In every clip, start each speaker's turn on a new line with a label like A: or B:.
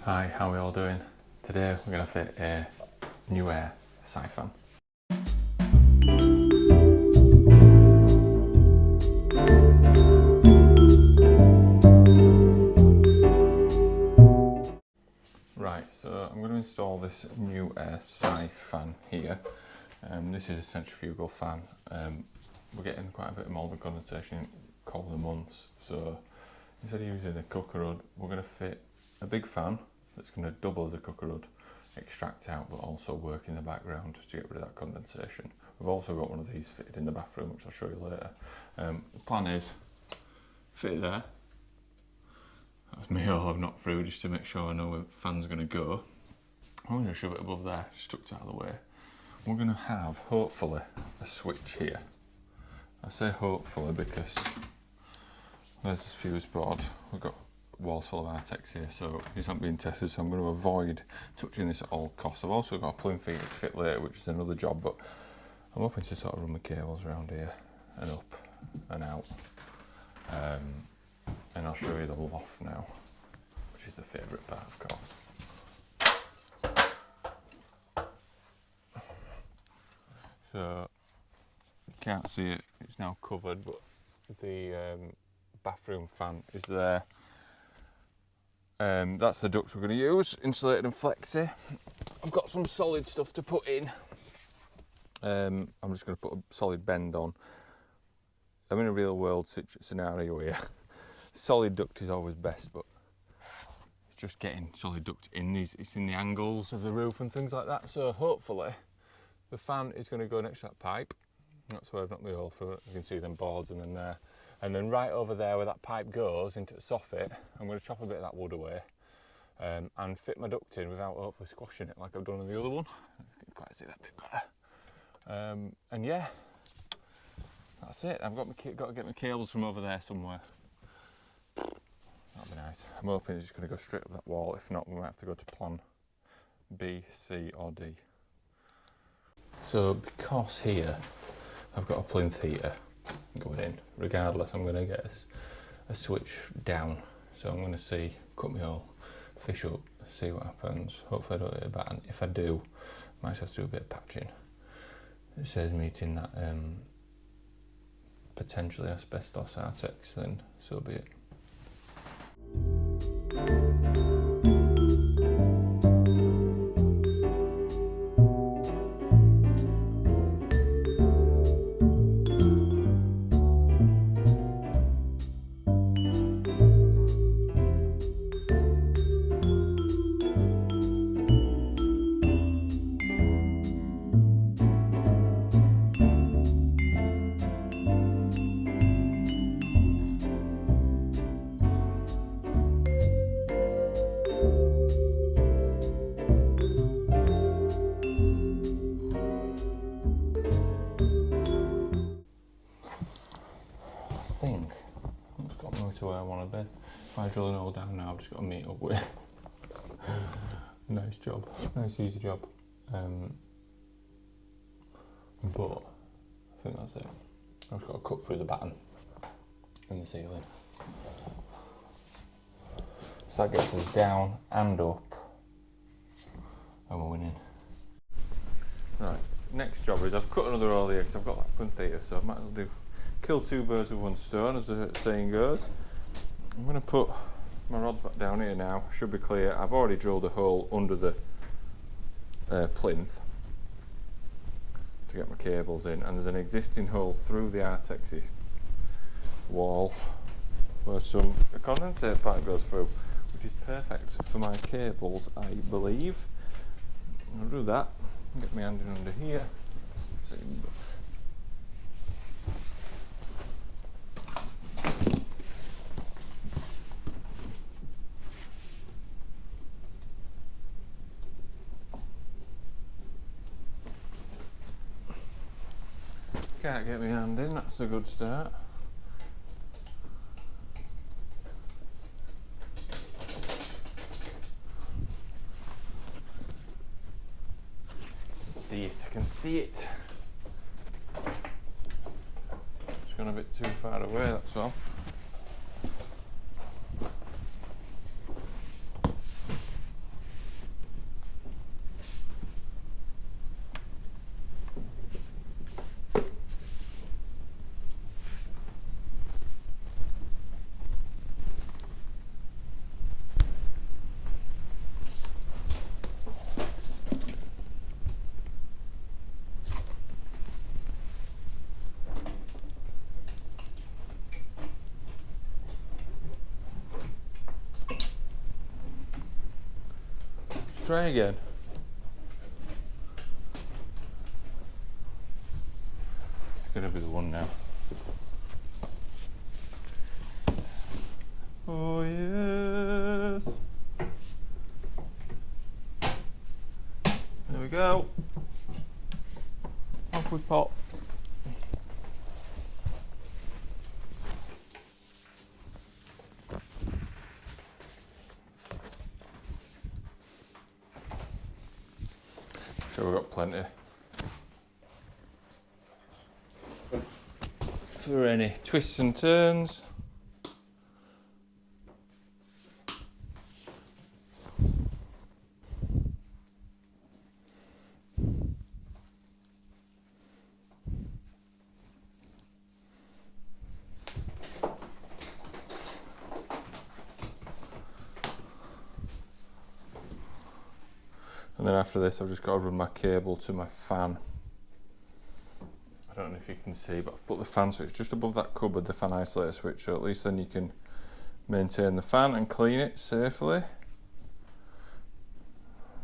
A: Hi, how are we all doing? Today we're going to fit a Nuaire Cyfan. Right, so I'm going to install this Nuaire Cyfan here. This is a centrifugal fan. We're getting quite a bit of mould and condensation in colder months, so instead of using a cooker hood, we're going to fit a big fan that's going to double as a cooker hood, extract out but also work in the background to get rid of that condensation. We've also got one of these fitted in the bathroom, which I'll show you later. The plan is fit it there. That's me all I've knocked through just to make sure I know where the fan's going to go. I'm going to shove it above there, just tucked out of the way. We're going to have, hopefully, a switch here. I say hopefully because there's this fuse board. We've got walls full of Artex here, so these aren't being tested, so I'm going to avoid touching this at all costs. I've also got a plinth heater to fit later, which is another job, but I'm hoping to sort of run the cables around here and up and out. And I'll show you the loft now, which is the favourite part, of course. So you can't see it, it's now covered, but the bathroom fan is there. That's the ducts we're going to use, insulated and flexi. I've got some solid stuff to put in. I'm just going to put a solid bend on. I'm in a real world scenario here. Solid duct is always best, but it's just getting solid duct in these. It's in the angles of the roof and things like that. So hopefully the fan is going to go next to that pipe. That's where I've knocked the hole through it. You can see them boards and then there. And then right over there where that pipe goes into the soffit, I'm going to chop a bit of that wood away and fit my duct in without hopefully squashing it like I've done on the other one. You can quite see that bit better. And yeah, that's it. I've got to get my cables from over there somewhere. That'll be nice. I'm hoping it's just going to go straight up that wall. If not, we might have to go to plan B, C or D. So because here I've got a plinth heater going in, regardless I'm going to get a switch down. So I'm going to cut my hole, fish up, see what happens. Hopefully I don't hit a batten. If I do, I might just have to do a bit of patching. It says meeting that potentially asbestos Artex, then so be it. Where I want to be. If I drill an hole down now, I've just got to meet up with it. Nice job, nice easy job. But I think that's it. I've just got to cut through the batten in the ceiling. So that gets us down and up, and we're winning. Right, next job is I've cut another hole here because I've got that plinth heater, so I might as well kill two birds with one stone, as the saying goes. I'm going to put my rods back down here now. Should be clear. I've already drilled a hole under the plinth to get my cables in, and there's an existing hole through the Artex wall where a condensate pipe goes through, which is perfect for my cables, I believe. I'll do that. Get my hand in under here. Can't get my hand in, that's a good start. I can see it. It's gone a bit too far away, that's all. Try again. It's gonna be the one now. Oh yes. There we go. Off we pop. Sure, we've got plenty for any twists and turns. And then after this, I've just got to run my cable to my fan. I don't know if you can see, but I've put the fan switch just above that cupboard, the fan isolator switch, so at least then you can maintain the fan and clean it safely.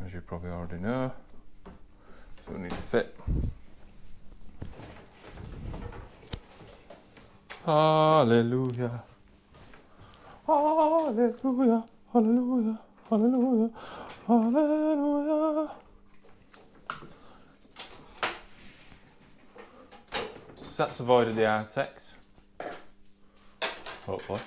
A: As you probably already know. So we need to fit. Hallelujah. Hallelujah. Hallelujah. Hallelujah. Hallelujah. So that's avoided the Artex. Hopefully.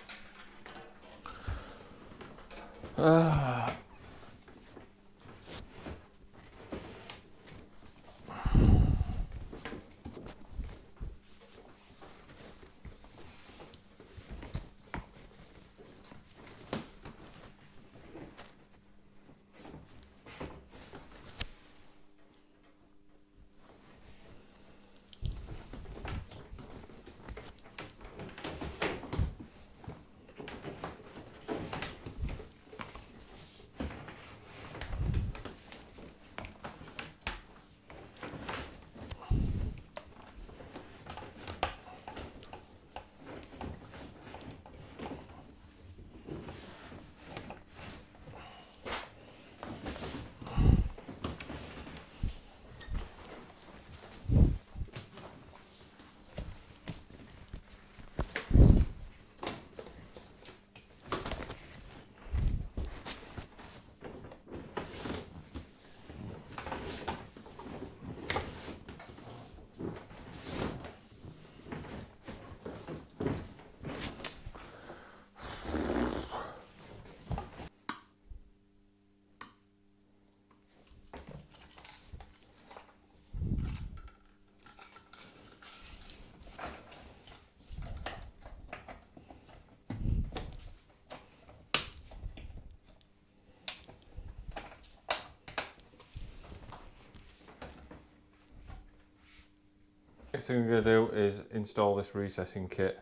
A: Next thing I'm going to do is install this recessing kit.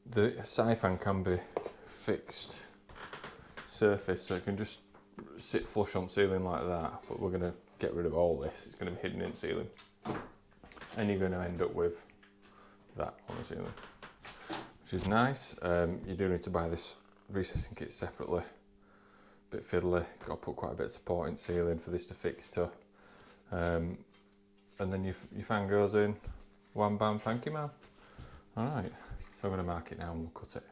A: The Cyfan can be fixed surface, so it can just sit flush on ceiling like that, but we're going to get rid of all this. It's going to be hidden in ceiling, and you're going to end up with that on the ceiling, which is nice. You do need to buy this recessing kit separately. Bit fiddly, got to put quite a bit of support in ceiling for this to fix to. And then your fan goes in, wham bam, thank you ma'am. Alright, so I'm going to mark it now and we'll cut it.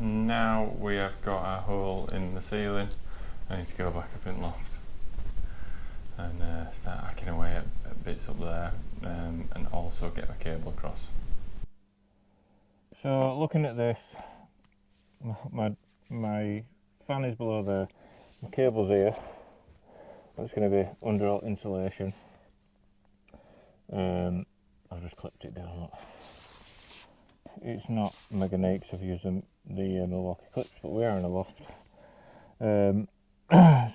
A: Now we have got our hole in the ceiling. I need to go back up in Loft and start hacking away at bits up there, and also get my cable across. So looking at this, my fan is below there, my cable's here, it's going to be under insulation. I've just clipped it down. It's not mega neat because I've used the Milwaukee clips, but we are in a loft.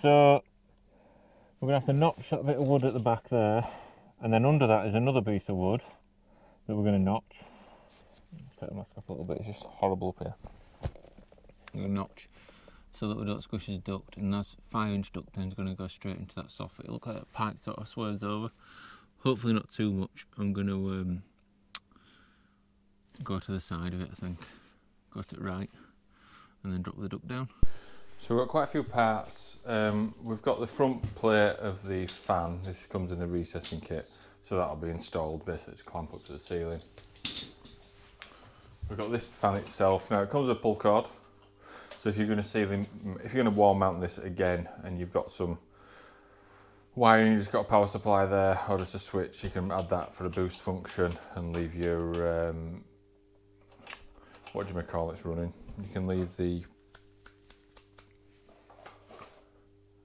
A: So we're going to have to notch that bit of wood at the back there, and then under that is another piece of wood that we're going to notch. Put them back up a little bit, it's just horrible up here. A notch so that we don't squish his duct, and that's 5-inch ducting is going to go straight into that soffit. It looks like that pipe sort of swerves over. Hopefully not too much. I'm going to go to the side of it, I think. Go to it right, and then drop the duct down. So we've got quite a few parts. We've got the front plate of the fan. This comes in the recessing kit, so that'll be installed, basically to clamp up to the ceiling. We've got this fan itself. Now it comes with a pull cord, so if you're going to wall mount this again and you've got some wiring, you've just got a power supply there or just a switch, you can add that for a boost function and leave your what do you call it running. You can leave the,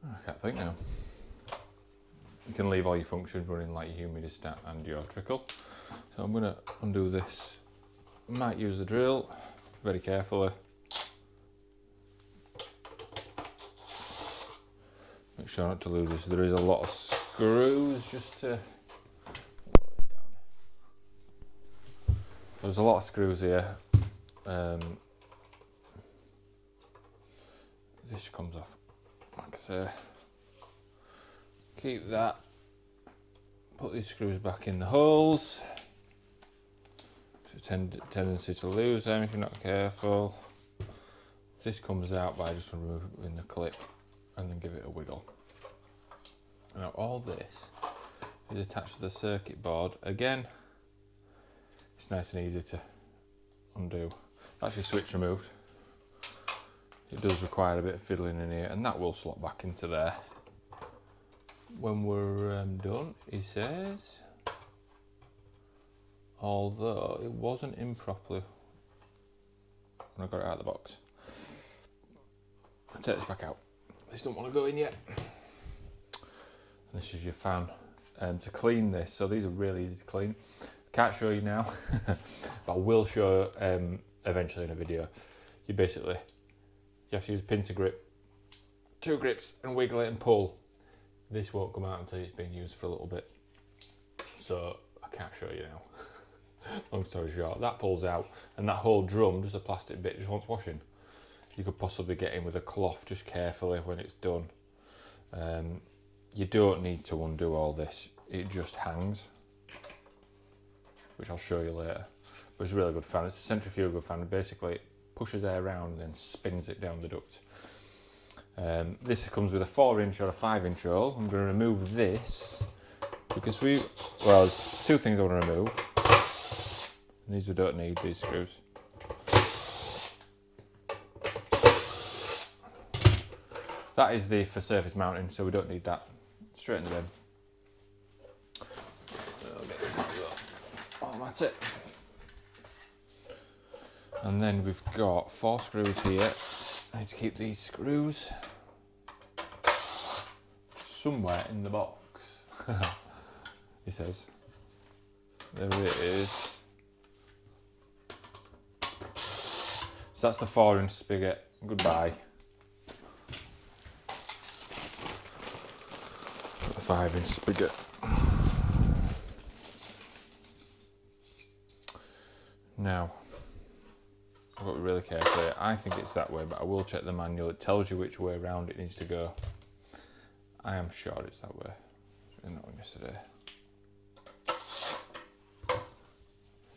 A: I can't think now. You can leave all your functions running, like your humidity and your trickle. So I'm going to undo this. I might use the drill very carefully. Make sure not to lose this. There is a lot of screws just to. There's a lot of screws here. This comes off, like I say. Keep that. Put these screws back in the holes. Tendency to lose them if you're not careful. This comes out by just removing the clip and then give it a wiggle. Now all this is attached to the circuit board. Again, it's nice and easy to undo. That's your switch removed. It does require a bit of fiddling in here, and that will slot back into there. When we're done, he says, although it wasn't in properly when I got it out of the box. I'll take this back out. This don't want to go in yet. And this is your fan. To clean this, so these are really easy to clean. Can't show you now, but I will show eventually in a video. You have to use a pincer grip, 2 grips, and wiggle it and pull. This won't come out until it's been used for a little bit, so I can't show you now. Long story short, that pulls out, and that whole drum, just a plastic bit, just wants washing. You could possibly get in with a cloth just carefully when it's done. You don't need to undo all this, it just hangs, which I'll show you later. But it's a really good fan. It's a centrifugal fan. Basically it pushes air around and then spins it down the duct. This comes with a 4-inch or a 5-inch hole. I'm going to remove this because there's 2 things I want to remove. And these we don't need, these screws. That is for surface mounting, so we don't need that. Straight in the bin. Oh, that's it. And then we've got 4 screws here. I need to keep these screws somewhere in the box. He says. There it is. So that's the 4-inch spigot. Goodbye. The 5-inch spigot. Now, I've got to be really careful here. I think it's that way, but I will check the manual. It tells you which way around it needs to go. I am sure it's that way. I did that one yesterday.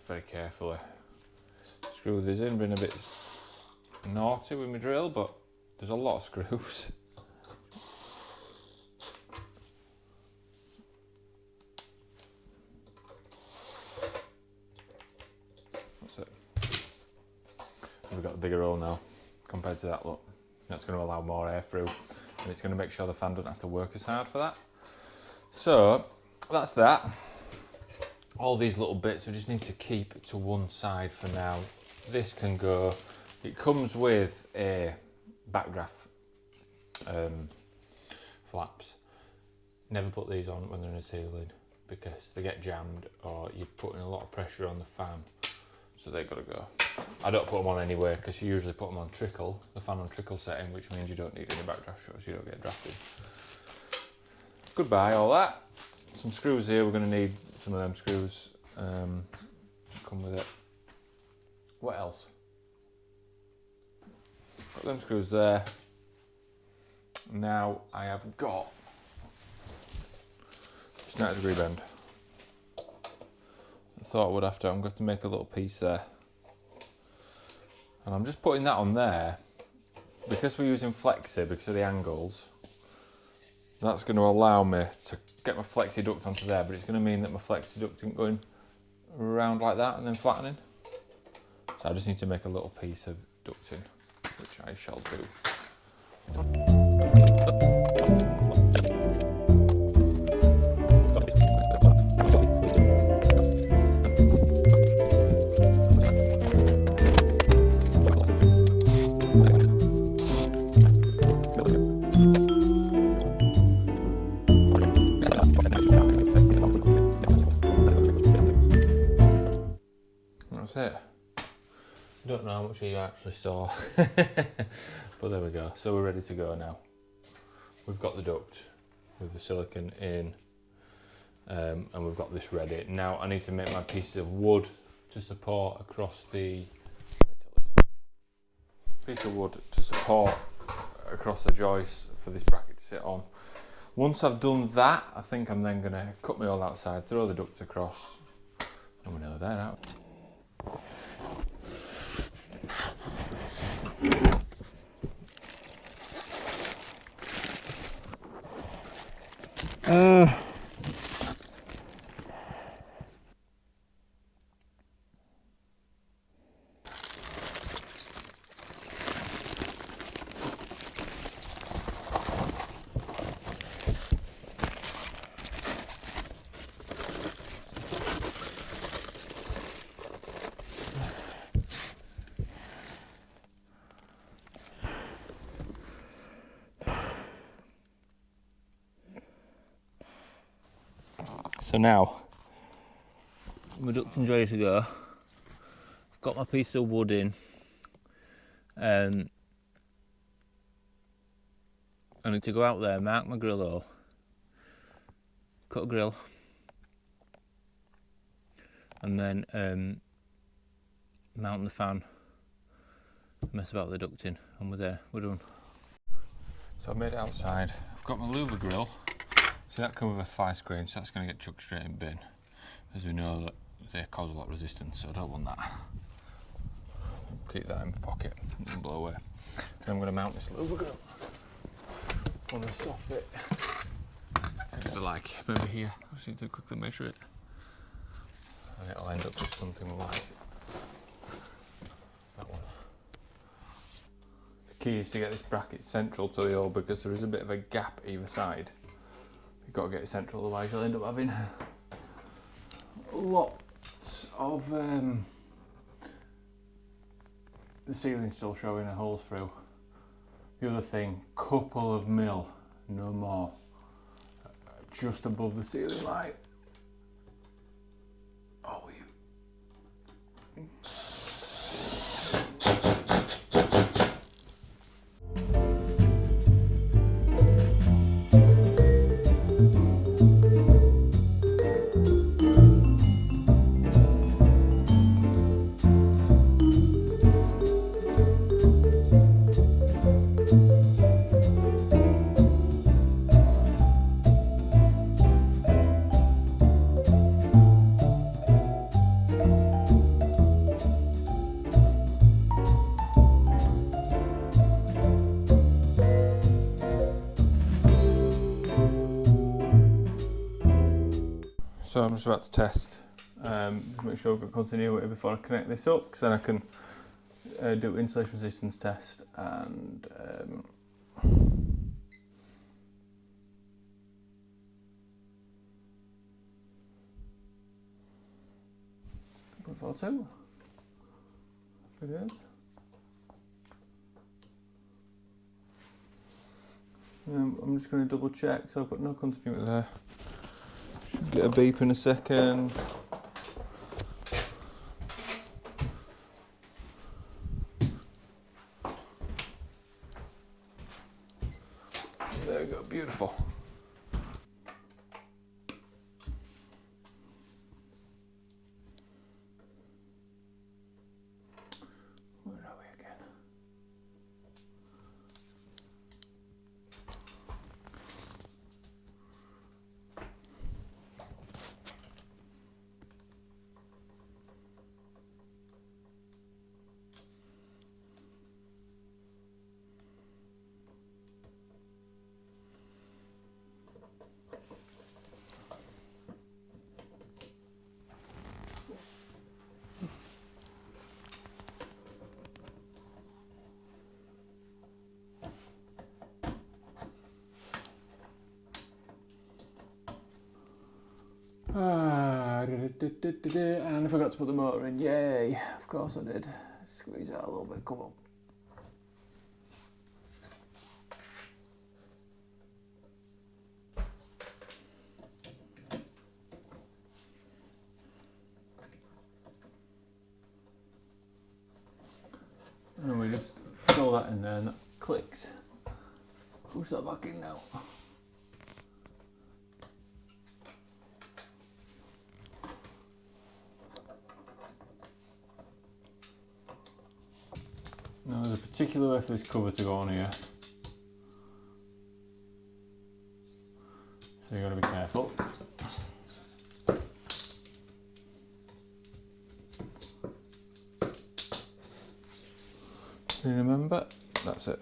A: Very carefully. Screw this in. Been a bit naughty with my drill, but there's a lot of screws. That's it. We've got a bigger hole now compared to that, look. That's going to allow more air through, and it's going to make sure the fan doesn't have to work as hard for that. So that's that. All these little bits we just need to keep to one side for now. This can go, it comes with a backdraft flaps. Never put these on when they're in a ceiling because they get jammed or you're putting a lot of pressure on the fan, so they've got to go. I don't put them on anyway because you usually put them on trickle, the fan on trickle setting, which means you don't need any backdraft shots, you don't get drafted. Goodbye all that. Some screws here, we're going to need some of them screws, come with it. What else? Got them screws there. Now I have got just 90-degree bend. I thought I would have to. I'm going to have to make a little piece there. And I'm just putting that on there because we're using flexi because of the angles. That's going to allow me to get my flexi duct onto there, but it's going to mean that my flexi duct isn't going around like that and then flattening. So I just need to make a little piece of ducting, which I shall do. That's it. I don't know how much you actually saw, but there we go. So we're ready to go now. We've got the duct with the silicone in, and we've got this ready. Now I need to make my pieces of wood to support across the joist for this bracket to sit on. Once I've done that, I think I'm then going to cut my hole outside, throw the duct across, and we're nearly there now. So now, my ducting's ready to go. I've got my piece of wood in. I need to go out there, mark my grill hole, cut a grill, and then mount the fan, mess about with the ducting, and we're there, we're done. So I've made it outside. I've got my louver grill. So that comes with a fly screen, so that's going to get chucked straight in bin, as we know that they cause a lot of resistance, so I don't want that. Keep that in my pocket and blow away. Then I'm going to mount this louver grill on the soffit. It's going to be like maybe here. I just need to quickly measure it, and it'll end up with something like that one. The key is to get this bracket central to the hole because there is a bit of a gap either side. You've got to get it central, otherwise you'll end up having lots of the ceiling still showing a hole through. The other thing, couple of mil, no more, just above the ceiling light. Oh, you. So I'm just about to test, make sure I've got continuity before I connect this up, because then I can do insulation resistance test and 0.42. It is. I'm just going to double check, so I've got no continuity there. Should get a beep in a second. There we go, beautiful. And I forgot to put the motor in. Yay! Of course I did. Squeeze out a little bit. Come on. And then we just throw that in there and that clicks. Push that back in now. Now there's a particular way for this cover to go on here. So you've got to be careful. Do you remember? That's it.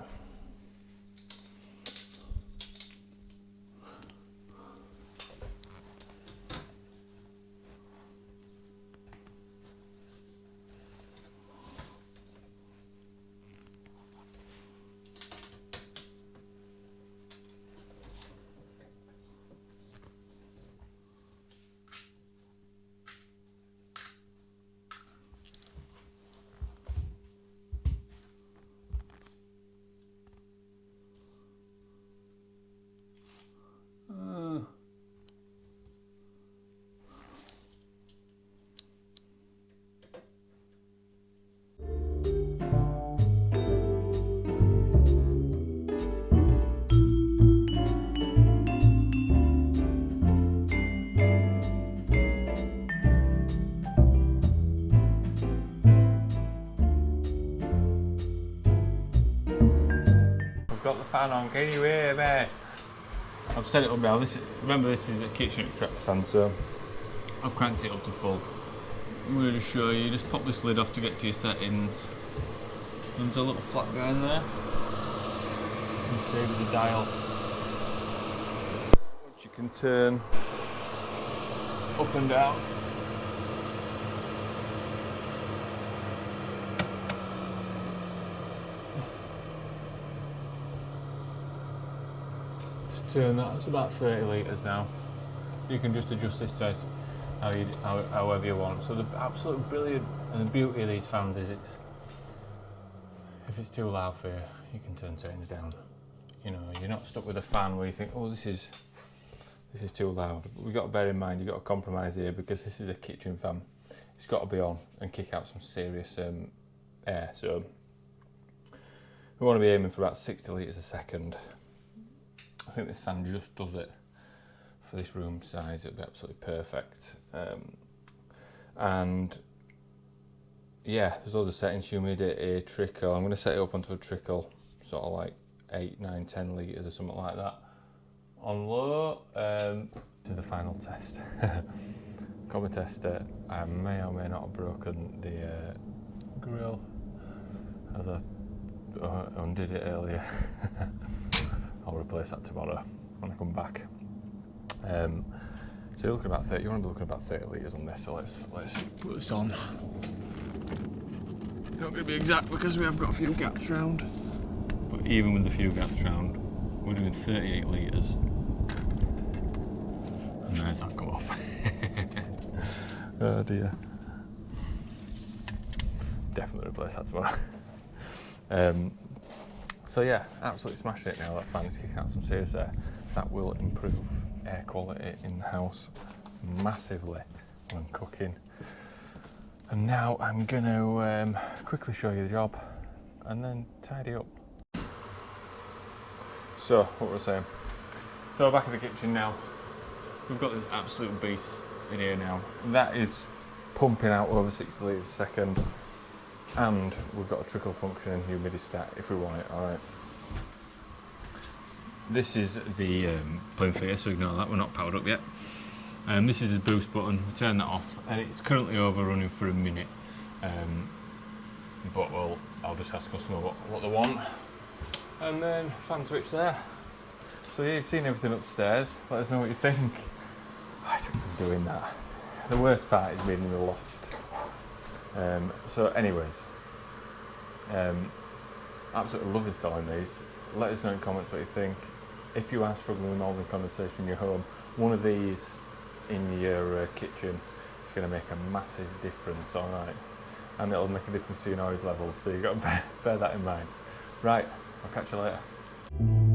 A: Got the fan on, can you hear me? I've set it up now. Remember this is a kitchen extractor fan, so I've cranked it up to full. I'm going to just show you, just pop this lid off to get to your settings. There's a little flat guy in there. You can see with the dial, which you can turn up and down. Turn that, it's about 30 litres now. You can just adjust this to however you want. So the absolute brilliant and the beauty of these fans is if it's too loud for you, you can turn settings down. You know, you're not stuck with a fan where you think, oh, this is too loud. But we've got to bear in mind, you've got to compromise here because this is a kitchen fan. It's got to be on and kick out some serious air. So we want to be aiming for about 60 litres a second. I think this fan just does it for this room size. It'll be absolutely perfect. And yeah, there's all the settings, humidity, trickle. I'm going to set it up onto a trickle, sort of like 8, 9, 10 litres or something like that. On low, this is the final test. Got my tester. I may or may not have broken the grill as I undid it earlier. I'll replace that tomorrow when I come back. So you're looking about 30. You want to be looking about 30 litres on this. So let's put this on. Not going to be exact because we have got a few gaps round. But even with the few gaps round, we're doing 38 litres. And there's that come off. Oh dear. Definitely replace that tomorrow. So yeah, absolutely smashing it now. That fan is kicking out some serious air. That will improve air quality in the house massively when cooking. And now I'm going to quickly show you the job and then tidy up. So, what we're saying. So back in the kitchen now. We've got this absolute beast in here now. That is pumping out over 60 litres a second. And we've got a trickle function and humidistat if we want it, alright. This is the plane fader, so ignore that, we're not powered up yet. This is the boost button, we turn that off, and it's currently overrunning for a minute. But I'll just ask customer what they want. And then fan switch there. So yeah, you've seen everything upstairs, let us know what you think. I took some doing that. The worst part is being in the loft. So anyways, absolutely love installing these. Let us know in comments what you think. If you are struggling with mould and condensation in your home, one of these in your kitchen it's going to make a massive difference, alright? And it'll make a difference to your noise levels, so you've got to bear that in mind. Right, I'll catch you later.